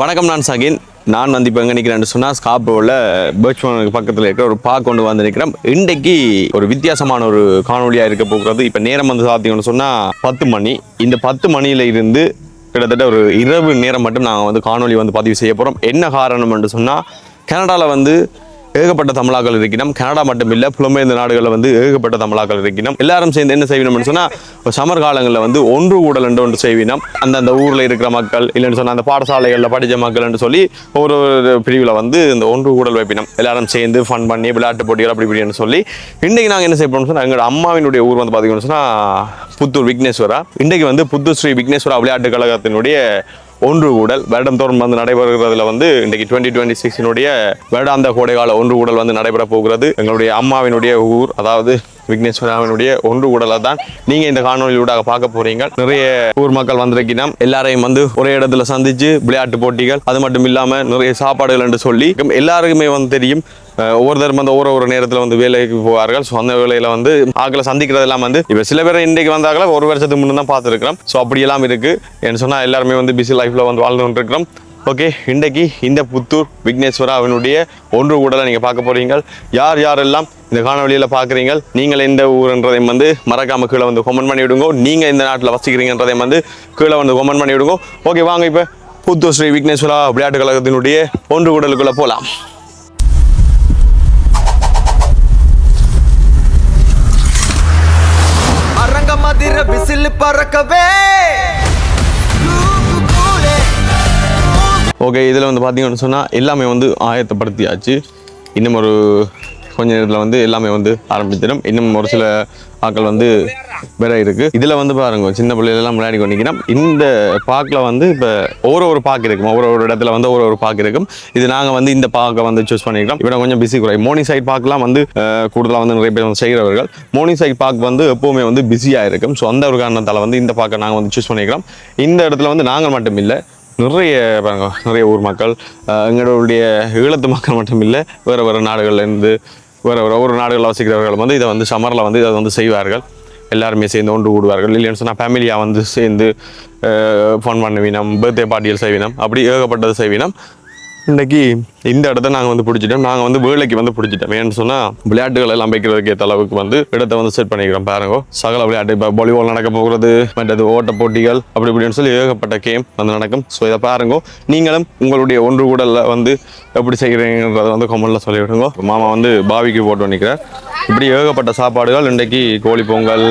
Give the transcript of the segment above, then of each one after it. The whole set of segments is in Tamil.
வணக்கம், நான் சகின். நான் வந்து இப்போ எங்கே நிற்கிறேன்னு சொன்னால் ஸ்காப்ரோவில் பேர்ச்மனுக்கு பக்கத்தில் இருக்கிற ஒரு பார்க் கொண்டு வந்து நிற்கிறேன். இன்றைக்கு ஒரு வித்தியாசமான ஒரு காணொலியாக இருக்க போகிறது. இப்போ நேரம் வந்து பார்த்தீங்கன்னு சொன்னால் 10 மணி. இந்த 10 மணியில் இருந்து கிட்டத்தட்ட ஒரு இரவு நேரம் மட்டும் நாங்கள் வந்து காணொலி வந்து பதிவு செய்ய போகிறோம். என்ன காரணம் என்று சொன்னால் கனடாவில் வந்து ஏகப்பட்ட தமிழாக்கள் இருக்கணும். கனடா மட்டும் இல்லை, புலம்பெயர்ந்த நாடுகளில் வந்து ஏகப்பட்ட தமிழாக்கள் இருக்கணும். எல்லாரும் சேர்ந்து என்ன செய்யணும்னு சொன்னால் சமர் காலங்களில் வந்து ஒன்று கூடல் என்று ஒன்று செய்வினோம். அந்த ஊரில் இருக்கிற மக்கள் இல்லைன்னு சொன்னால் அந்த பாடசாலைகளில் படித்த மக்கள் என்று சொல்லி ஒரு பிரிவில் வந்து இந்த ஒன்று கூடல் வைப்பினோம். எல்லாரும் சேர்ந்து ஃபன் பண்ணி விளையாட்டு போட்டிகள் அப்படி இப்படின்னு சொல்லி இன்றைக்கு நாங்கள் என்ன செய்யணும்னு சொன்னால் எங்களோட அம்மாவினுடைய ஊர் வந்து பார்த்தீங்கன்னு சொன்னால் புத்தூர் விக்னேஸ்வரா. இன்றைக்கு வந்து புத்தூர் ஸ்ரீ விக்னேஸ்வரா விளையாட்டு கழகத்தினுடைய ஒன்று கூடல் வருடந்தோறும் வந்து நடைபெறுகிறதுல வந்து இன்றைக்கு 2026 வருடாந்த கோடைகால ஒன்று கூடல் வந்து நடைபெற போகிறது. எங்களுடைய அம்மாவினுடைய ஊர், அதாவது விக்னேஸ்வராவினுடைய ஒன்று கூடலை தான் நீங்க இந்த காணொலியூடாக பார்க்க போறீங்க. நிறைய ஊர் மக்கள் வந்திருக்கணும். எல்லாரையும் வந்து ஒரே இடத்துல சந்திச்சு விளையாட்டு போட்டிகள், அது மட்டும் இல்லாம நிறைய சாப்பாடுகள் என்று சொல்லி எல்லாருக்குமே வந்து தெரியும். ஒவ்வொருத்தரும் வந்து ஒரு நேரத்தில் வந்து வேலைக்கு போவார்கள். ஸோ அந்த வேலையில வந்து ஆக்களை சந்திக்கிறதெல்லாம் வந்து இப்போ சில பேர் இன்றைக்கு வந்தாங்களா ஒரு வருஷத்துக்கு முன்னே தான் பார்த்துருக்கிறோம். ஸோ அப்படியெல்லாம் இருக்கு. என்ன சொன்னால் எல்லாருமே வந்து பிஸி லைஃப்ல வந்து வாழ்ந்து கொண்டிருக்கிறோம். ஓகே, இன்றைக்கு இந்த புத்தூர் விக்னேஸ்வரா அவனுடைய ஒன்று கூடலை நீங்கள் பார்க்க போறீங்க. யார் யாரெல்லாம் இந்த காணொலியில் பார்க்குறீங்க, நீங்கள் எந்த ஊருன்றதையும் வந்து மறக்காம கீழே வந்து கமெண்ட் பண்ணி விடுங்க. நீங்கள் இந்த நாட்டில் வசிக்கிறீங்கன்றதையும் வந்து கீழே வந்து கமெண்ட் பண்ணி விடுங்க. ஓகே, வாங்க இப்போ புத்தூர் ஸ்ரீ விக்னேஸ்வரா விளையாட்டு கழகத்தினுடைய ஒன்று கூடலுக்குள்ளே போகலாம். மதிர விசில் பறக்கவே. ஓகே, இதில் வந்து பார்த்தீங்கன்னு சொன்னால் எல்லாமே வந்து ஆயத்தப்படுத்தியாச்சு. இன்னும் ஒரு கொஞ்ச நேரத்தில் வந்து எல்லாமே வந்து ஆரம்பிச்சிடும். இன்னும் ஒரு சில ஆக்கள் வந்து வேற இருக்கு. இதில் வந்து பாருங்க, சின்ன பிள்ளைகளெல்லாம் விளையாடி கொண்டிருக்கிறோம். இந்த பார்க்கில் வந்து இப்போ ஒரு பார்க் இருக்கும். ஒரு இடத்துல வந்து ஒரு பார்க் இருக்கும். இது நாங்கள் வந்து இந்த பார்க்கை வந்து சூஸ் பண்ணிக்கிறோம். இவனை கொஞ்சம் பிஸி குறை. மோர்னிங் சைட் பார்க்லாம் வந்து கூடுதலாக வந்து நிறைய பேர் வந்து செய்கிறவர்கள். மோர்னிங் சைட் பார்க் வந்து எப்போவுமே வந்து பிஸியாக இருக்கும். ஸோ அந்த ஒரு காரணத்தால் வந்து இந்த பார்க்கை நாங்கள் வந்து சூஸ் பண்ணிக்கிறோம். இந்த இடத்துல வந்து நாங்கள் மட்டும் இல்லை, நிறைய பாருங்க, நிறைய ஊர் மக்கள், எங்களுடைய ஈழத்து மக்கள் மட்டும் இல்லை, வேறு நாடுகள்லேருந்து வேறு ஒவ்வொரு நாடுகளில் வசிக்கிறவர்கள் வந்து இதை வந்து சம்மரில் வந்து இதை வந்து செய்வார்கள். எல்லாருமே சேர்ந்து ஒன்று கூடுவார்கள். இல்லைன்னு சொன்னால் ஃபேமிலியாக வந்து சேர்ந்து ஃபன் பண்ணுவினம், பர்த்டே பார்ட்டிகள் செய்வினம், அப்படி ஏகப்பட்டது செய்வினம். இன்றைக்கி இந்த இடத்த நாங்கள் வந்து பிடிச்சிட்டோம். நாங்கள் வந்து வேலைக்கு வந்து பிடிச்சிட்டோம். ஏன்னு சொன்னால் விளையாட்டுகள் எல்லாம் வைக்கிறதுக்கு ஏற்ற அளவுக்கு வந்து இடத்தை வந்து செட் பண்ணிக்கிறோம். பாருங்க, சகல விளையாட்டு இப்போ வாலிபால் நடக்க போகிறது, மற்றது ஓட்ட போட்டிகள் அப்படி இப்படின்னு சொல்லி ஏகப்பட்ட கேம் வந்து நடக்கும். ஸோ இதை பாருங்க. நீங்களும் உங்களுடைய ஒன்று கூடலில் வந்து எப்படி செய்கிறீங்கன்றதை வந்து கமெண்ட்ல சொல்லிவிடுங்க. மாமா வந்து பாவிக்கு போட்டு நிற்கிறார். இப்படி ஏகப்பட்ட சாப்பாடுகள் இன்றைக்கு கோழி பொங்கல்,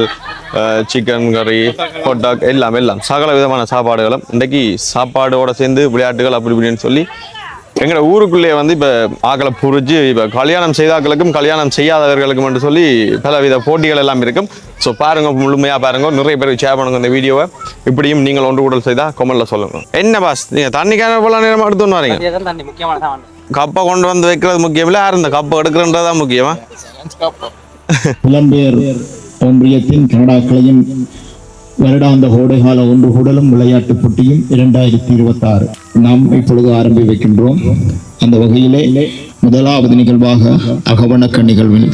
சிக்கன் கறி, ஹாட் எல்லாம் சகல விதமான சாப்பாடுகளும் இன்றைக்கு சாப்பாடோடு சேர்ந்து விளையாட்டுகள் அப்படி இப்படின்னு சொல்லி எங்களோட ஊருக்குள்ளேயே வந்து இப்போ ஆக்களை புரிஞ்சு இப்போ கல்யாணம் செய்தாக்களுக்கும் கல்யாணம் செய்யாதவர்களுக்கும் என்று சொல்லி பலவித போட்டிகள் எல்லாம் இருக்கும். ஸோ பாருங்க, முழுமையாக பாருங்க. நிறைய பேர் ஷேர் பண்ணுங்க இந்த வீடியோவை. இப்படியும் நீங்கள் ஒன்று கூடல் செய்தால் கமெண்ட்ல சொல்லுங்க. என்ன பாஸ், நீங்கள் தண்ணி கேன போல நேரம் எடுத்துன்னு வரீங்க? கப்பை கொண்டு வந்து வைக்கிறது முக்கியம் இல்லை, யார் இந்த கப்பை எடுக்கிறன்றதான் முக்கியமா? புலம்பெயர் ஒன்றியத்தின் கனடாக்களையும் வருடாந்த கோடைகால ஒன்று கூடலும் விளையாட்டு போட்டியும் 2026 நாம் இப்பொழுது ஆரம்பி வைக்கின்றோம். அந்த வகையிலே முதலாவது நிகழ்வாக அகவணக்க நிகழ்வில்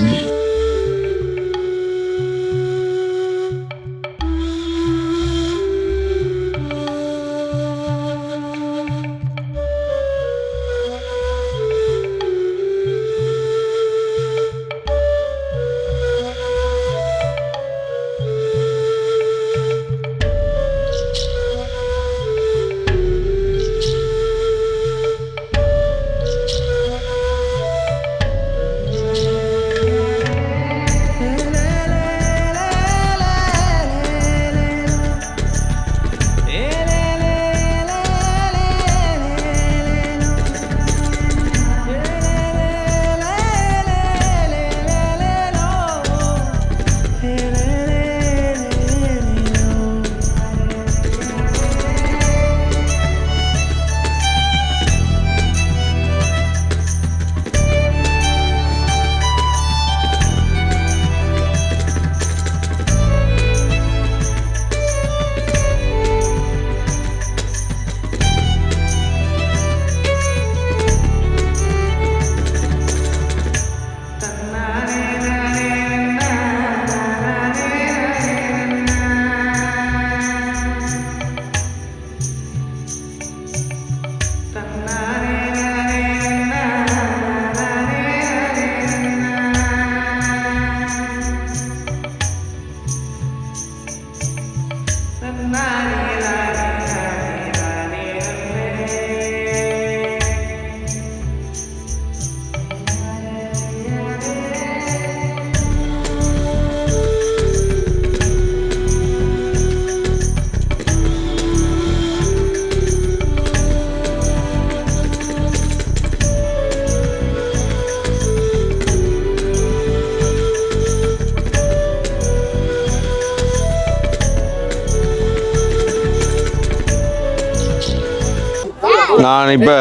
நான் இப்போ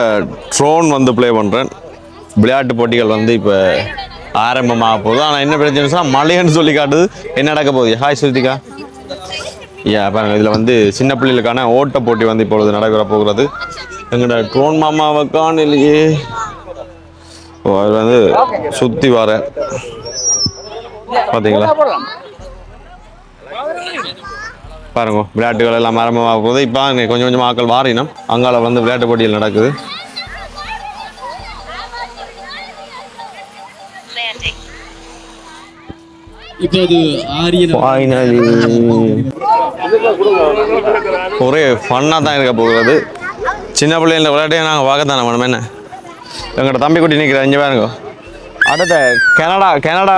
ட்ரோன் வந்து ப்ளே பண்ணுறேன். விளையாட்டு போட்டிகள் வந்து இப்போ ஆரம்பமாக போகுது. ஆனால் என்ன பிரச்சனை சொன்னால் மழைன்னு சொல்லி காட்டுது. என்ன நடக்க போகுது? ஹாய் ஸ்ருதிகா. பாருங்கள், இதில் வந்து சின்ன பிள்ளைகளுக்கான ஓட்ட போட்டி வந்து இப்பொழுது நடைபெற போகிறது. எங்கள்ட ட்ரோன் மாமாவை காணலையே. அது வந்து சுற்றி வர பார்த்தீங்களா? பாருங்க, விளையாட்டுகள் எல்லாம் ஆரம்பமாக போகுது. இப்போ கொஞ்சம் கொஞ்சம் ஆக்கள் வாரினம் அங்கால வந்து விளையாட்டு போட்டிகள் நடக்குது. ஒரே ஃபன்னாக தான் இருக்க போகிறது. சின்ன பிள்ளைங்கள விளையாட்டையே நாங்கள் பார்க்கத்தானே வேணும். என்ன எங்கள்கிட்ட தம்பி குட்டி நிற்கிறேன். இங்கே பாருங்க, அடுத்த கனடா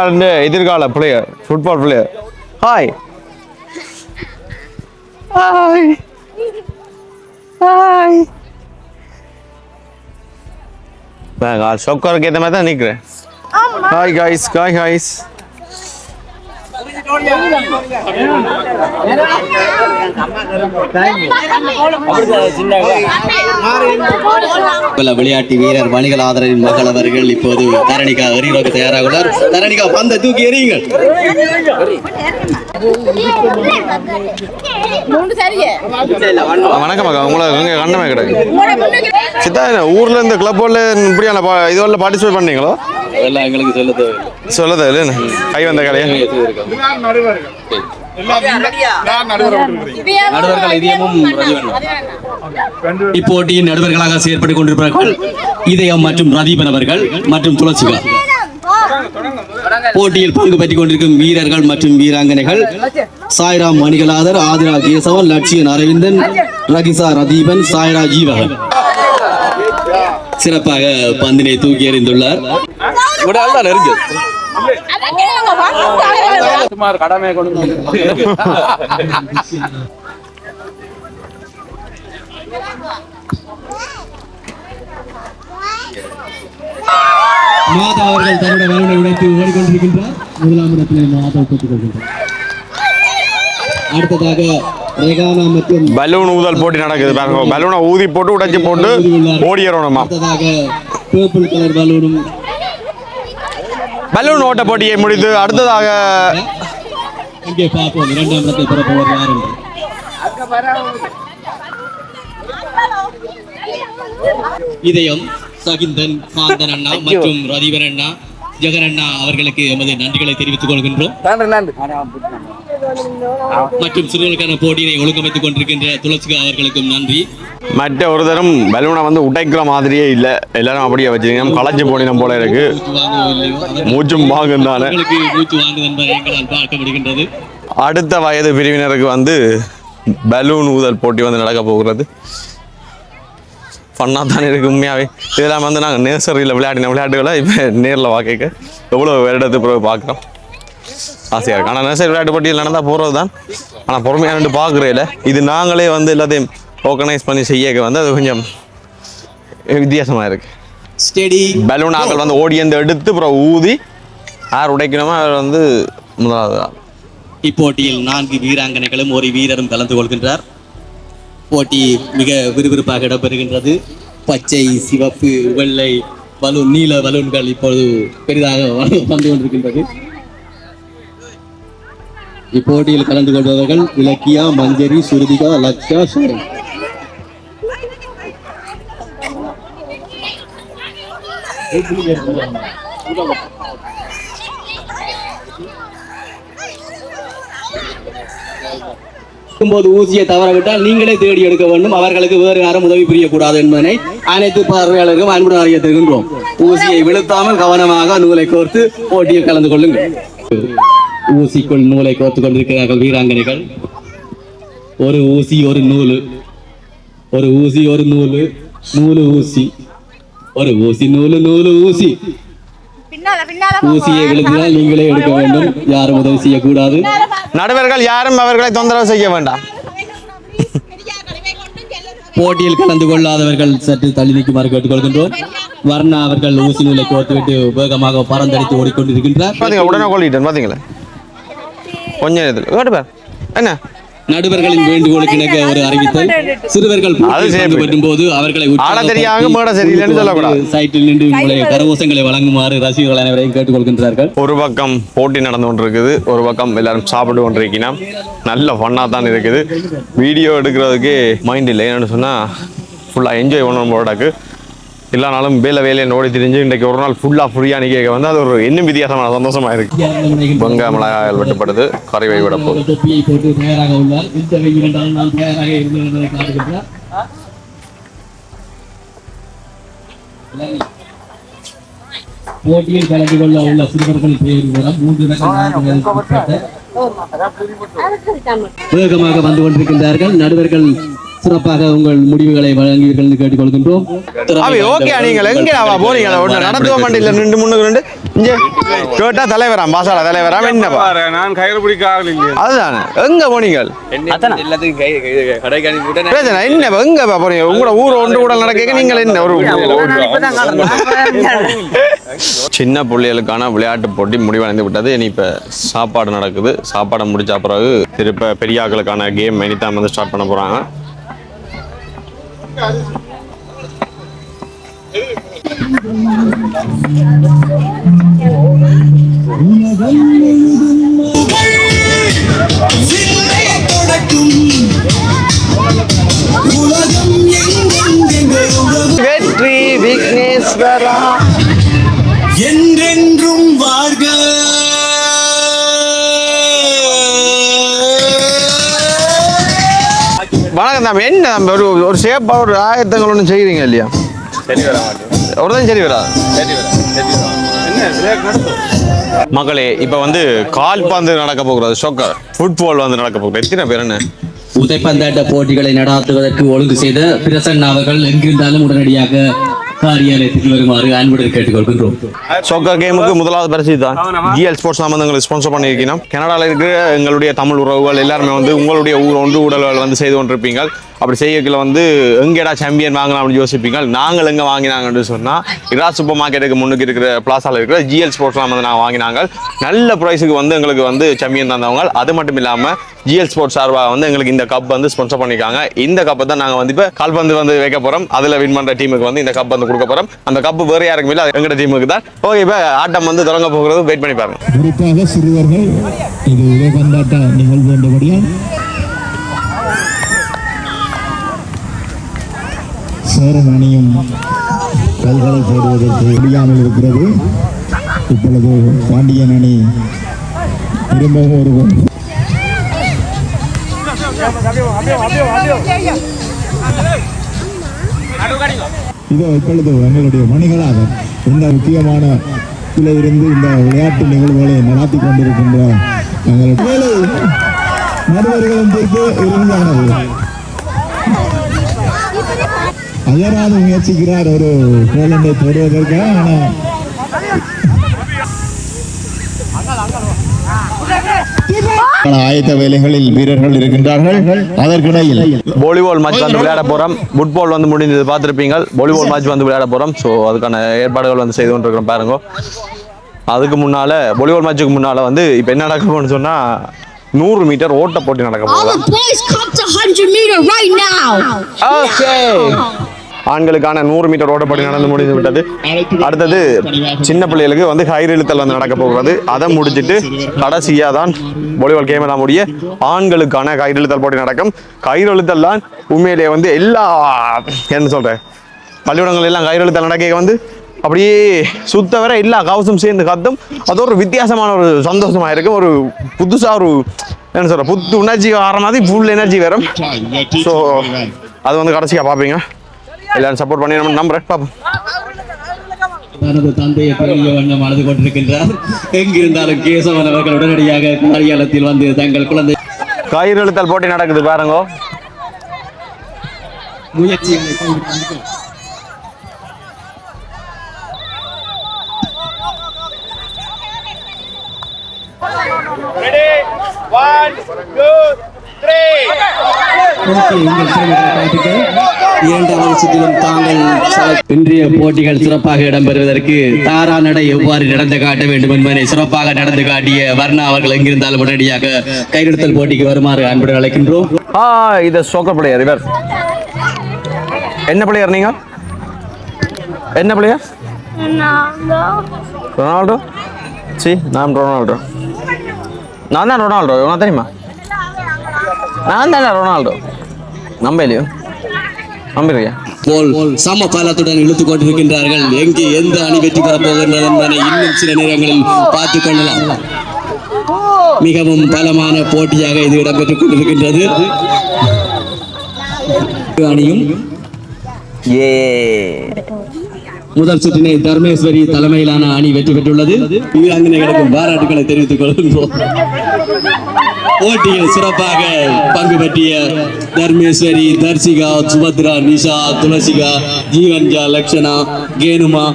எதிர்கால player, football player. Hi hi hi. சொக்கருக்கு ஏற்ற மாதிரி தான் நிற்கிறேன். ஹாய் காய்ஸ், ஹாய்ஸ். விளையாட்டு வீரர் மணிகளாதரின் மகள் அவர்கள் இப்போது தரணிகா எறிவதற்கு தயாராக உள்ளார். தரணிகா, பந்தை தூக்கி எறியுங்கள். வணக்கம் அக்கா, உங்களை கண்ணமே கிடையாது. சித்தா, ஊர்ல இந்த கிளப்போட இப்படியான இதுவரை பார்ட்டிசிபேட் பண்ணீங்களோ? அதெல்லாம் எங்களுக்கு சொல்ல தேவையில்ல. கை வந்த கலையா நடுவர்கள் இதயமும் இப்போட்டியின் நடுவர்களாக செயற்பட்டுக் கொண்டிருப்பார்கள் இதயம் மற்றும் ரதீபன் அவர்கள் மற்றும் துளசிகா. போட்டியில் பங்கு பெற்றுக் கொண்டிருக்கும் வீரர்கள் மற்றும் வீராங்கனைகள் சாய்ராம் மணிகளாதர், ஆதிரா கேசவன், லட்சியன் அரவிந்தன், ரகிசா ரதீபன், சாய்ரா ஜீவகன் சிறப்பாக பந்தினை தூக்கி எறிந்துள்ளார். கடமை மாதா அவர்கள் தன்னுடைய வலுவை உடைத்து ஓடிக்கொண்டிருக்கின்றார். முதலாம் இடத்திலே மாதா பெற்றுக் கொள்கின்றார். அடுத்ததாக ரெகானா மற்றும் பலூன் ஊதல் போட்டி நடக்குது. பாருங்க, பலூனை ஊதி போட்டு உடைச்சு போட்டு ஓடிறோம். அடுத்ததாக பர்பிள் கலர் பலூனும் பலூன் ஓட்ட போட்டியை முடித்து அடுத்ததாக இங்கே பார்ப்போம் இரண்டாம் இடத்தை பெறப்போவர் யார் என்று. இதயம் சகிந்தன், காந்தன் அண்ணா மற்றும் ரதிவன் அண்ணா, ஜெகன் அண்ணா அவர்களுக்கு எமது நன்றிகளை தெரிவித்துக் கொள்கின்றோம். மற்றும் சிறுவர்களுக்கான போட்டியை ஒழுங்கமைத்துக் கொண்டிருக்கின்ற துளசிகா அவர்களுக்கும் நன்றி. மற்ற ஒரு தரம் பலூனை வந்து உடைக்கிற மாதிரியே இல்லை, எல்லாரும் அப்படியே வச்சுருக்கோம். களைச்சு போனினம் போல இருக்கு. மூச்சும் வாங்கும் தானே, மூச்சு வாங்கும் என்பதை எங்களால் பார்க்க முடிகின்றது. அடுத்த வயது பிரிவினருக்கு வந்து பலூன் ஊதல் போட்டி வந்து நடக்க போகிறது. ஃபன்னாக தானே இருக்குது உண்மையாகவே. இதெல்லாம் வந்து நாங்கள் நேசரியில் விளையாடின விளையாட்டுகளை இப்போ நேரில் வாக்க எவ்வளோ வருடத்துக்கு பிறகு பார்க்குறோம். ஆசையாக இருக்குது. ஆனால் நேசரி விளையாட்டு போட்டியில் நடந்தால் போகிறது தான். ஆனால் பொறுமையாக ரெண்டு பார்க்குறதில்ல. இது நாங்களே வந்து எல்லாத்தையும் ஆர்கனைஸ் பண்ணி செய்ய வந்து அது கொஞ்சம் வித்தியாசமாக இருக்குது. ஸ்டெடி பலூன் ஆக்கள் வந்து ஓடி வந்து எடுத்து அப்புறம் ஊதி யார் உடைக்கணுமோ அவர் வந்து முதலாவது. இப்போட்டியில் 4 வீராங்கனைகளும் ஒரு வீரரும் கலந்து கொள்கின்றார். போட்டி மிக விறுவிறுப்பாக இடம்பெறுகின்றது. பச்சை, சிவப்பு, வெள்ளை பலூன், நீல பலூன்கள் இப்பொழுது பெரிதாக வந்து கொண்டிருக்கின்றது. இப்போட்டியில் கலந்து கொள்பவர்கள் இலக்கியா, மஞ்சரி, சுருதிகா, லட்சா, சுரன். போது ஊசியை தவறவிட்டால் நீங்களே தேடி எடுக்க வேண்டும். அவர்களுக்கு வேறு யாரும் உதவி புரியக்கூடாது என்பதனை அனைத்து பார்வையாளர்களும் அன்புடன் அறிவித்திருக்கின்றோம். ஊசியை விழுத்தாமல் கவனமாக நூலை கோர்த்து போட்டியில் கலந்து கொள்ளுங்கள். ஊசிக்குள் நூலை கோர்த்து கொண்டிருக்கிறார்கள் வீராங்கனைகள். ஒரு ஊசி ஒரு நூலு, ஒரு ஊசி ஒரு நூலு, நூலு ஊசி, ஒரு ஊசி நூலு, நூலு ஊசி. ஊசியை விழுத்தினால் நீங்களே எடுக்க வேண்டும், யாரும் உதவி செய்யக்கூடாது. நடுவர்கள் யாரும் அவர்களை தொந்தரவு செய்ய வேண்டாம். போட்டியில் கலந்து கொள்ளாதவர்கள் சற்று தள்ளி நிற்குமாறு கேட்டுக்கொள்கின்றோம். வர்ணா அவர்கள் ஊசி நூலை கோர்த்துவிட்டு வேகமாக பறந்தடித்து ஓடிக்கொண்டிருக்கின்றார். பாத்தீங்க, உடனே கொள்ளிட்டேன் பாத்தீங்களா? கொஞ்சம் நேரத்தில் கேட்டுப்பார் என்ன நடுவர்களின் வேண்டுகோளுக்கு இணங்க ஒரு அறிவித்தல். சிறுவர்கள் பங்கு பெற்றும் போது அவர்களை சைட்டில் நின்று கரகோஷங்களை வழங்குமாறு ரசிகர்கள் அனைவரையும் கேட்டுக்கொள்கின்றார்கள். ஒரு பக்கம் போட்டி நடந்து கொண்டிருக்குது, ஒரு பக்கம் எல்லாரும் சாப்பிட்டு கொண்டிருக்கணும். நல்ல ஃபன்னாக தான் இருக்குது. வீடியோ எடுக்கிறதுக்கு மைண்ட் இல்லை. என்னென்னு சொன்னால் ஃபுல்லாக என்ஜாய் பண்ணணும் போடாக்கு. எல்லா நாளும் வேலையை ஓடி திரிஞ்சு இன்றைக்கு ஒரு நாள் ஃபுல்லாக ஃப்ரீயாக கேட்க வந்து அது ஒரு இன்னும் வித்தியாசமான சந்தோஷமாக இருக்குது. வெங்காய மிளகாயில் வெட்டப்படுது, கறிவை விட போகுது. தொப்பியை போட்டு தயாராக உள்ளார். இந்த 2 நாள் தயாராக இருந்ததை காட்டுகின்றார். போட்டியில் கலந்து கொள்ள உள்ள சிறுவர்கள் பேர் விவரம் 3 வேகமாக வந்து கொண்டிருக்கின்றார்கள். நடுவர்கள் சிறப்பாக உங்கள் முடிவுகளை வழங்குவீர்கள் என்று கேட்டுக்கொள்கின்றோம். நீங்கள் எங்கே போறீங்க? நடத்துவ மாட்டேன் 2 3 இங்கே கேட்டா தலைவராம் பாசால தலைவராம் என்னப்பா நான் கயிறு பிடிக்க அதுதானே எங்க போனீங்கள் என்ன எங்க போறீங்க? உங்களோட ஊர் ஒன்று கூட நடக்க நீங்கள் என்ன ஒரு சின்ன பிள்ளைகளுக்கான விளையாட்டு போட்டி முடிவடைந்து விட்டது. இனி இப்ப சாப்பாடு நடக்குது. சாப்பாடை முடிச்ச பிறகு திருப்ப பெரியாக்களுக்கான கேம் இனிதான் வந்து ஸ்டார்ட் பண்ண போறாங்க. வெற்றி விக்னேஸ்வரா என்றென்றும் வாழ்க. வணக்கம் தம்பி. என்ன தம்பி ஒரு சேப்பா ஒரு ஆயத்தங்கள் ஒன்றும் செய்கிறீங்க இல்லையா? சரி வர மாட்டேன் ஒருதான் சரி வரா மக்களே. இப்போ வந்து கால்பந்து நடக்க போகிறது, சொக்கர் ஃபுட்பால் வந்து நடக்க போகிறது. எத்தனை பேர் என்ன உதைப்பந்தாட்ட போட்டிகளை நடாத்துவதற்கு ஒழுங்கு செய்த பிரசன்னா அவர்கள் எங்கிருந்தாலும் உடனடியாக காரியாலயத்துக்கு வருமாறு அன்புடன் கேட்டுக்கொள்கின்றோம். சொக்கர் கேமுக்கு முதலாவது பரிசு தான் ஜிஎல் ஸ்போர்ட்ஸ் சம்பந்தங்களை ஸ்பான்சர் பண்ணியிருக்கணும். கனடாவில் இருக்கிற எங்களுடைய தமிழ் உறவுகள் எல்லாருமே வந்து உங்களுடைய ஊர் ஒன்று உடல்கள் வந்து செய்து கொண்டிருப்பீங்க. அப்படி செய்யறதுல வந்து எங்கேடா சாம்பியன் வாங்கலாம் அப்படின்னு யோசிப்பீங்க. நாங்கள் எங்கே வாங்கினாங்கன்னு சொன்னால் இரா சூப்பர் மார்க்கெட்டுக்கு முன்னுக்கு இருக்கிற பிளாஸாவில் இருக்கிற ஜிஎல் ஸ்போர்ட்ஸ்லாம் வந்து நாங்கள் வாங்கினாங்க. நல்ல ப்ரைஸுக்கு வந்து எங்களுக்கு வந்து சாம்பியன் தந்தவங்க. அது மட்டும் இல்லாமல் ஜிஎல் ஸ்போர்ட்ஸ் சார்பாக வந்து எங்களுக்கு இந்த கப் வந்து ஸ்பான்சர் பண்ணியிருக்காங்க. இந்த கப்பை தான் நாங்கள் வந்து இப்போ கால்பந்து வந்து வைக்க போகிறோம். அதில் வின் பண்ணுற டீமுக்கு வந்து இந்த கப் வந்து கொடுக்க போகிறோம். அந்த கப்பு வேறு யாருக்கும் இல்லை, எங்களோட டீமுக்கு தான். ஓகே, இப்போ ஆட்டம் வந்து தொடங்க போகிறது. வெயிட் பண்ணி பாருங்க. குறிப்பாக சிறுவர்கள் இது உலகந்தாட்ட நிகழ்வு என்றபடியால் சேரன் அணியும் கல்களை போடுவதற்கு முடியாமல் இருக்கிறது. இப்பொழுது பாண்டியன் அணி திரும்பவும் ஒரு இதோ இப்பொழுது எங்களுடைய மணிகளாக இந்த முக்கியமான இருந்து இந்த விளையாட்டு நிகழ்வுகளை நடத்தி கொண்டிருக்கின்ற எங்களுடைய நடுவர்களின் தீர்ப்பு இறுதியானது. அயராது முயற்சிக்கிறார் ஒரு கோலண்டை தொடுவதற்கு. ஆனால் ஆயத்த வேலைகளில் வீரர்கள் இருக்கின்றார்கள். அதற்கிடையில் வாலிபால் மேட்ச் வந்து விளையாட போறோம். ஃபுட்பால் வந்து முடிந்தது பார்த்துருப்பீங்க. வாலிபால் மேட்ச் வந்து விளையாட போறோம். ஸோ அதுக்கான ஏற்பாடுகள் வந்து செய்து கொண்டிருக்கிறோம் பாருங்க. அதுக்கு முன்னால வாலிபால் மேட்சுக்கு முன்னால வந்து இப்போ என்ன நடக்க போகணும்னு சொன்னா 100 மீட்டர் ஓட்ட போட்டி நடக்க போகுது. ஆண்களுக்கான 100 மீட்டர் ஓட்டப்படி நடந்து முடிந்து விட்டது. அடுத்தது சின்ன பிள்ளைகளுக்கு வந்து கயிறு இழுத்தல் வந்து நடக்க போகிறது. அதை முடிச்சுட்டு கடைசியாக தான் வாலிபால் கேம் தான் முடிய ஆண்களுக்கான கயிறு இழுத்தல் போட்டி நடக்கும். கயிறு இழுத்தல் தான் உண்மையிலேயே வந்து எல்லா என்ன சொல்கிறேன் பள்ளிக்கூடங்கள் எல்லாம் கயிறு இழுத்தல் நடக்க வந்து அப்படியே சுத்த வர எல்லா கவசம் சேர்ந்து கத்தும். அது ஒரு வித்தியாசமான ஒரு சந்தோஷமாக இருக்கும். ஒரு புதுசாக ஒரு என்ன சொல்கிற புத்து உணர்ச்சி வர மாதிரி ஃபுல் எனர்ஜி வரும். ஸோ அது வந்து கடைசியாக பார்ப்பீங்க. எல்லாரும் சப்போர்ட் பண்ணி நம்ம நம்புறேன். பாப்போம். தனது தந்தையை பெரிய வண்ணம் அழுது கொண்டிருக்கின்றார். எங்கிருந்தாலும் கேசவன் அவர்கள் உடனடியாக காரியாலயத்தில் வந்து தங்கள் குழந்தை கயிறு இழுத்தல் போட்டி நடக்குது பாருங்க. முயற்சி Ready? 1, 2, 3. ஓகே, உங்கள் திறமைகளை பார்த்துக்கள். இரண்டாவது சுற்றிலும் தாங்கள் இன்றைய போட்டிகள் சிறப்பாக இடம்பெறுவதற்கு தாரா நடை எவ்வாறு நடந்து காட்ட வேண்டும் என்பதை சிறப்பாக நடந்து காட்டிய வர்ணா அவர்கள் எங்கிருந்தாலும் உடனடியாக கையெழுத்தல் போட்டிக்கு வருமாறு அன்புடன் அழைக்கின்றோம். இது சோக்கர் பிளேயர். இவர் என்ன பிளேயர்? நீங்க என்ன பிளேயர்? ரொனால்டோ. சி, நான் ரொனால்டோ. நான் தான் ரொனால்டோ. உனக்கு தெரியுமா? நான் தானே ரொனால்டோ. நம்பலையோ? நம்புறியா? போல் சமபாலத்துடன் இழுத்துக் கொண்டிருக்கின்றார்கள். எங்கே எந்த அணி வெற்றி பெறப் போகின்றது என்பதை இன்னும் சில நேரங்களில் பார்த்துக் கொள்ளலாம். மிகவும் பலமான போட்டியாக இது இடம்பெற்றுக் கொண்டிருக்கின்றது. அணியும் முதல் சுற்றினை தர்மேஸ்வரி தலைமையிலான அணி வெற்றி பெற்றுள்ளது. வீராங்கனைகளுக்கும் பாராட்டுகளை தெரிவித்துக் கொள்கின்றோம். போட்டியில் சிறப்பாக பங்கு பற்றிய தர்மேஸ்வரி, தர்சிகா, சுபத்ரா, நிஷா, துளசிகா, ஜீவன்ஜா, லக்ஷனா, கேனுமா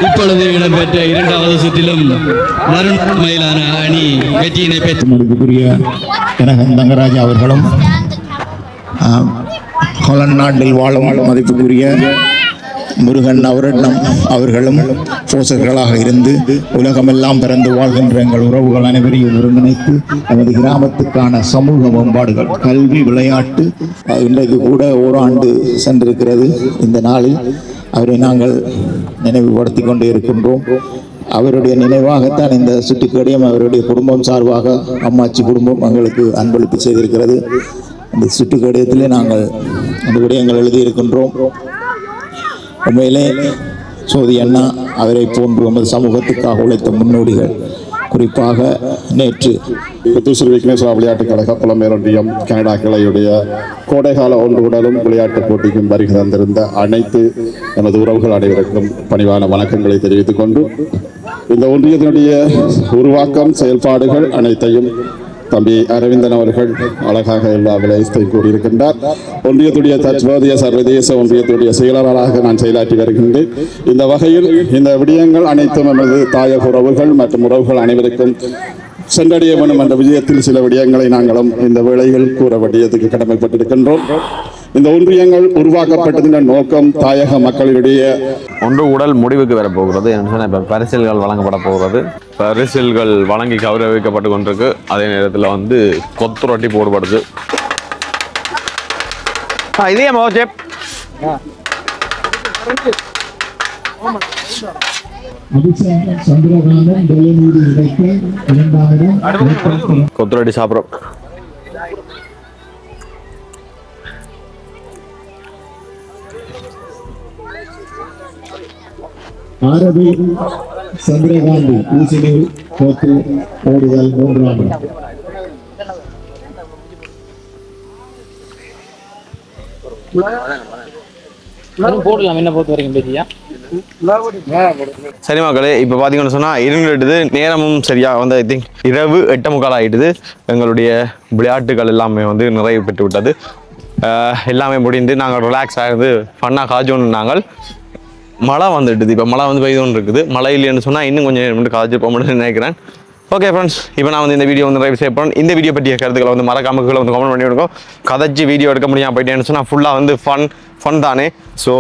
இப்பொழுது இடம்பெற்ற இரண்டாவது சுற்றிலும் வருண் மயிலான அணி வெற்றியினை பெற்று மதிப்புக்குரிய கனகன் தங்கராஜ் அவர்களும் ஹாலண்ட் நாட்டில் வாழும் மதிப்புக்குரிய முருகன் அவரிடம் அவர்களும் போசர்களாக இருந்து உலகமெல்லாம் பிறந்து வாழ்கின்ற எங்கள் உறவுகள் அனைவரையும் ஒருங்கிணைத்து நமது கிராமத்துக்கான சமூக மேம்பாடுகள், கல்வி, விளையாட்டு இன்றைக்கு கூட ஓராண்டு சென்றிருக்கிறது. இந்த நாளில் அவரை நாங்கள் நினைவுபடுத்தி கொண்டே இருக்கின்றோம். அவருடைய நினைவாகத்தான் இந்த சுற்றுக்கடியம் அவருடைய குடும்பம் சார்பாக அம்மாச்சி குடும்பம் எங்களுக்கு அன்பளிப்பு செய்திருக்கிறது. இந்த சுற்றுக்கடியத்திலே நாங்கள் அந்த விடயங்கள் எழுதியிருக்கின்றோம். உண்மையிலே சோதி அண்ணா அவரை போன்று நமது சமூகத்துக்காக உழைத்த முன்னோடிகள். குறிப்பாக நேற்று புத்தூர் விக்னேஸ்வரா விளையாட்டுக் கழக புலம்பெயர் கனடா கிளையுடைய கோடைகால ஒன்றுடலும் விளையாட்டுப் போட்டிக்கும் வருகை தந்திருந்த அனைத்து நமது உறவுகள் அனைவருக்கும் பணிவான வணக்கங்களை தெரிவித்துக் கொண்டு இந்த ஒன்றியத்தினுடைய உருவாக்கம், செயல்பாடுகள் அனைத்தையும் தம்பி அரவிந்தன் அவர்கள் அழகாக எல்லா விளையத்தையும் கூறியிருக்கின்றார். ஒன்றியத்துடைய தற்போதைய சர்வதேச ஒன்றியத்துடைய செயலாளராக நான் செயலாற்றி வருகின்றேன். இந்த வகையில் இந்த விடயங்கள் அனைத்தும் நமது தாயக உறவுகள் மற்றும் உறவுகள் அனைவருக்கும் சென்றடைய வேண்டும் என்ற விஜயத்தில் சில விடயங்களை நாங்களும் இந்த வேளையில் கூற வேண்டியதுக்கு கடமைப்பட்டிருக்கின்றோம். இந்த ஒன்றியங்கள் உருவாக்கப்பட்டதின் நோக்கம் தாயக மக்களுடைய ஒன்று உடல் முடிவுக்கு வரப்போகிறது. இப்போ பரிசில்கள் வழங்கப்பட போகிறது. பரிசில்கள் வழங்கி கௌரவிக்கப்பட்டு கொண்டிருக்கு. அதே நேரத்தில் வந்து கொத்து ரொட்டி போடப்படுது. இதே மோஜெப் கொத்து ரொட்டி சாப்பிட்றோம். ஆரபி சந்திரகாந்தி ஊசினி கோத்து ஓடுதல் 3ஆம் இடம். போடலாம் என்ன பொறுத்த வரைக்கும் பேசியா சரி மக்களே, இப்போ பார்த்தீங்கன்னு சொன்னால் இருந்துடுது, நேரமும் சரியாக வந்து ஐ திங்க் இரவு 8:45 ஆகிடுது. எங்களுடைய விளையாட்டுகள் எல்லாமே வந்து நிறைவு பெற்று விட்டது. எல்லாமே முடிந்து நாங்கள் ரிலாக்ஸ் ஆகிடுது, ஃபன்னாக காய்ச்சோன்னு நாங்கள். மழை வந்துடுது, இப்போ மழை வந்து பெய்தோன்னு இருக்குது. மழை இல்லைன்னு சொன்னால் இன்னும் கொஞ்சம் நேரம் காய்ச்சி போகணும்னு நினைக்கிறேன். ஓகே ஃப்ரெண்ட்ஸ், இப்போ நான் வந்து இந்த வீடியோ வந்து நிறைவு செய்யப்போம். இந்த வீடியோ பற்றிய கருத்துக்களை வந்து மறக்காம கீழே வந்து கமெண்ட் பண்ணி விடுங்க. கதைச்சி வீடியோ எடுக்க முடியாமல் போயிட்டேன்னு சொன்னால் ஃபுல்லாக வந்து ஃபன் தானே. ஸோ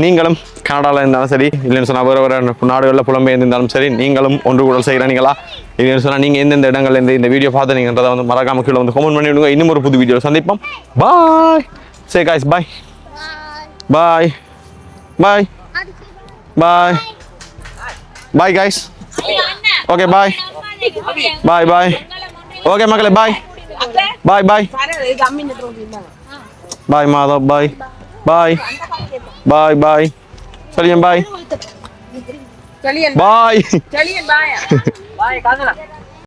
நீங்களும் கனடாவில் இருந்தாலும் சரி, இல்லைன்னு சொன்னால் வேறு நாடுகளில் புலம்பெயர்ந்திருந்தாலும் சரி, நீங்களும் ஒன்று கூட செய்கிறீங்களா இல்லைன்னு சொன்னால் நீங்கள் எந்தெந்த இடங்கள்ல இந்த வீடியோ பார்த்துனீங்கன்றதை வந்து மறக்காம கீழே வந்து கமெண்ட் பண்ணி விடுங்க. இன்னும் ஒரு புது வீடியோ சந்திப்போம். பாய். சே காய்ஸ், பாய் பாய் பாய் பாய் பாய் காய்ஸ். ஓகே பாய் பாய் பாய். ஓகே மக்களே, பாய் பாய் பாய் பாய் மாதவ், பாய் பாய் பாய் பாய். चलिए बाय, बाय.